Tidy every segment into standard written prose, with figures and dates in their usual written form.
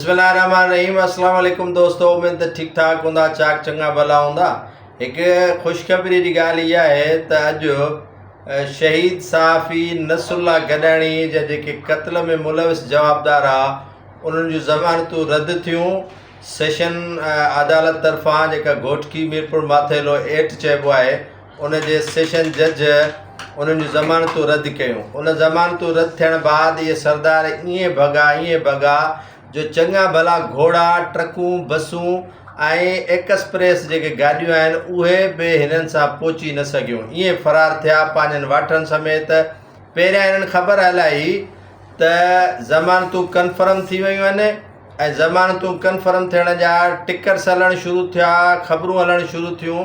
बिस्मिल्लाहिर्रहमानिर्रहीम। अस्सलाम वालेकुम दोस्तों, उम्मीद त ठीक ठाक हूंदा, चाक चङा भला हूंदा। हिकु ख़ुशख़बरी जी ॻाल्हि इहा आहे त अॼु शहीद सहाफ़ी नसरुल्लाह गॾाणी जा जेके क़त्ल में मुलविस जवाबदार आहे उन्हनि जूं ज़मानतूं रद्द थियूं। सेशन अदालत तरफ़ां जेका घोटकी मीरपुर माथेलो 8 चइबो आहे, उन जे सेशन जज उन्हनि जूं ज़मानतूं रद्द कयूं। उन ज़मानतूं रद्द थियण बाद इहे सरदार ईअं भॻा जो चङा भला घोड़ा, ट्रकूं, बसूं ऐं एक्सप्रेस जेके गाॾियूं आहिनि उहे बि हिननि सां पहुची न सघियूं, ईअं फ़रार थिया पंहिंजनि वाठनि समेत। पहिरियां हिननि ख़बर हलाई त ज़मानतूं कन्फर्म थी वियूं आहिनि ऐं ज़मानतूं कन्फर्म थियण जा टिकट्स हलणु शुरू थिया, ख़बरूं हलणु शुरू थियूं,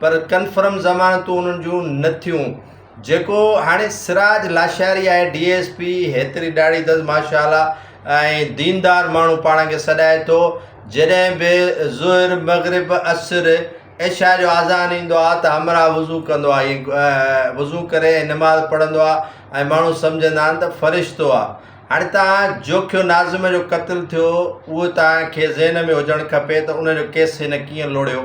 पर कन्फर्म ज़मानतूं उन्हनि जूं न थियूं। जेको हाणे सिराज लाशारी आहे DSP, हेतिरी ॾाढी अथसि माशाअल्लाह ऐं दीनदार माण्हू पाण खे सॾाए थो। जॾहिं बि ज़ुहर, मग़रिब, असर, इशा जो आज़ान ईंदो आहे त हमरा वज़ू कंदो आहे, वज़ू करे ऐं नमाज़ पढ़ंदो आहे ऐं माण्हू सम्झंदा आहिनि त फ़रिश्तो आहे। हाणे तव्हां जोखियो नाज़िम जो क़त्लु थियो उहो तव्हांखे ज़हन में हुजणु खपे त उनजो केस हिन कीअं लोड़ियो।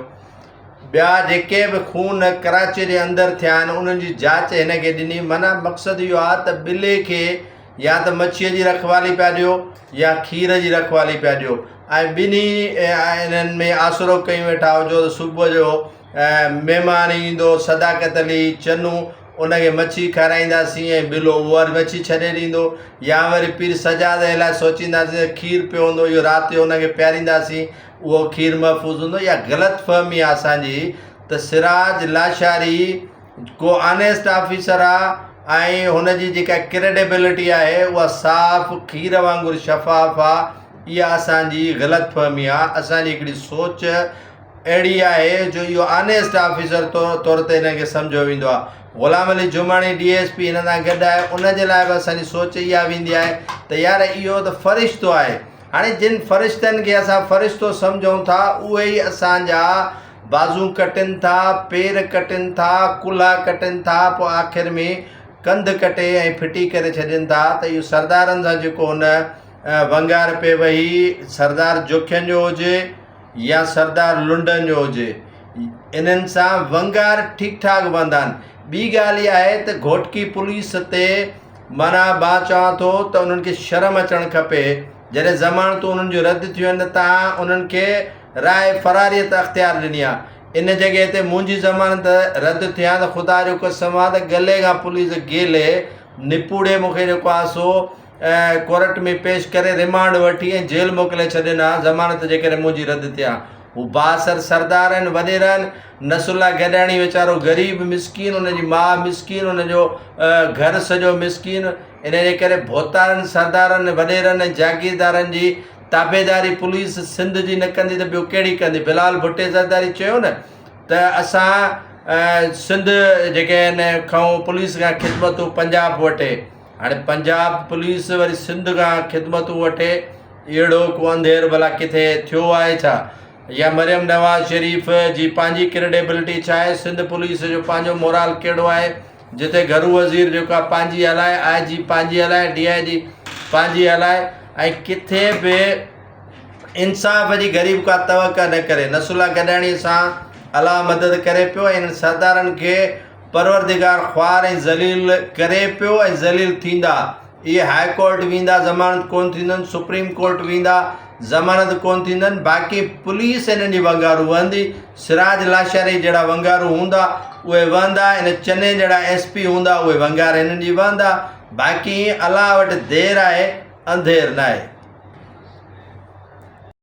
ॿिया जेके बि खून कराची जे अंदरि थिया आहिनि उन्हनि जी जांच हिन खे ॾिनी। माना मक़सदु इहो आहे त ॿिले खे या त मच्छीअ जी रखवाली पिया ॾियो या खीर जी रखवाली पिया ॾियो ऐं ॿिन्ही इन्हनि में आसरो कयूं वेठा हुजो त सुबुह जो महिमान ईंदो सदाकत अली चनू, उनखे मच्छी खाराईंदासीं ऐं ॿिलो उहो वरी मच्छी छॾे ॾींदो, या वरी पीर सजाद लाइ सोचींदासीं खीर पियो हूंदो, इहो राति जो उनखे पीआरींदासीं, उहो खीर महफ़ूज़ हूंदो। या ग़लति फ़हमी आहे असांजी त सिराज लाशारी को ऑनेस्ट ऑफिसर आहे ऐं हुनजी जेका क्रेडिबिलिटी आहे उहा साफ़ खीर वांगुरु शफ़ाफ़ आहे। इहा असांजी ग़लति फ़हमी आहे। असांजी हिकिड़ी सोच अहिड़ी आहे जो इहो ऑनेस्ट ऑफिसर तौर ते हिनखे सम्झो वेंदो आहे। ग़ुलाम अली जुमाणी DSP हिन सां गॾु आहे, उनजे लाइ बि असांजी सोच इहा वेंदी आहे त यार इहो त फ़रिश्तो आहे। हाणे जिन फ़रिश्तनि खे असां फ़रिश्तो सम्झूं था उहे ई असांजा बाज़ू कटनि था, पेर कटनि था, कुल्हा कटनि था, पोइ आख़िर में कंध कटे ऐं फिटी करे छॾनि था। त इहो सरदारनि सां जेको हुन वंगार पे वही, सरदार जोखियनि जो हुजे या सरदार लुंडनि जो हुजे, इन्हनि सां वंगार ठीकु ठाक बंदा आहिनि। ॿी ॻाल्हि इहा आहे त घोटकी पुलिस ते माना मां चवां थो त उन्हनि खे शर्म अचणु खपे। जॾहिं ज़मानतूं उन्हनि जूं रद्द थियूं आहिनि त तव्हां उन्हनि खे राय फ़रारियत अख़्तियार ॾिनी आहे। इन जॻह ते मुंहिंजी ज़मानत रद्द थिया त ख़ुदा जो कसम आहे त गले खां पुलिस गेले निपूड़े मूंखे जेको आहे सो कोर्ट में पेश करे रिमांड वठी ऐं जेल मोकिले छॾनि हा, ज़मानत जे करे मुंहिंजी रद्द थिया। हू बासर सरदार आहिनि, वॾेर आहिनि। नसरुल्लाह गॾाणी वीचारो ग़रीब मिसकीन, उनजी माउ मिसकीन, उनजो घर सॼो मिसकीन। इन जे करे भोतारनि सरदारनि, वॾेरनि ऐं जागीरदारनि जी ताबेदारी पुलिस सिंध जी न कंदी त ॿियो कहिड़ी कंदी। बिलाल भुट्टे ज़रदारी चयो न त असां सिंध जेके आहिनि खां पुलिस खां ख़िदमतूं पंजाब वठे, हाणे पंजाब पुलिस वरी सिंध खां ख़िदमतूं वठे, अहिड़ो को अंधेर भला किथे थियो आहे छा? या मरियम नवाज़ शरीफ़ जी पंहिंजी क्रेडिबिलिटी छा आहे? सिंध पुलिस जो पंहिंजो मोराल कहिड़ो आहे? जिते घरू वज़ीर जेको आहे पंहिंजी हलाए, IG पंहिंजी हलाए, DIG पंहिंजी हलाए ऐं किथे बि इंसाफ़ जी ग़रीब का तवका न करे। नसरुल्लाह गॾाणी सां अलाह मदद करे पियो ऐं इन्हनि सरदारनि खे परवरदिगार ख़्वार ऐं ज़लील करे पियो ऐं ज़लील थींदा। इहे हाई कोर्ट वेंदा, ज़मानत कोन थींदनि, सुप्रीम कोर्ट वेंदा, ज़मानत कोन थींदनि। बाक़ी पुलिस इन्हनि जी वंगारू वहंदी। सिराज लाशारी जहिड़ा वंगारू हूंदा उहे वहंदा, इन चने जहिड़ा SP हूंदा उहे वंगार हिननि जी वहंदा। बाक़ी अलाह वटि देरि आहे, अंधेर न आहे।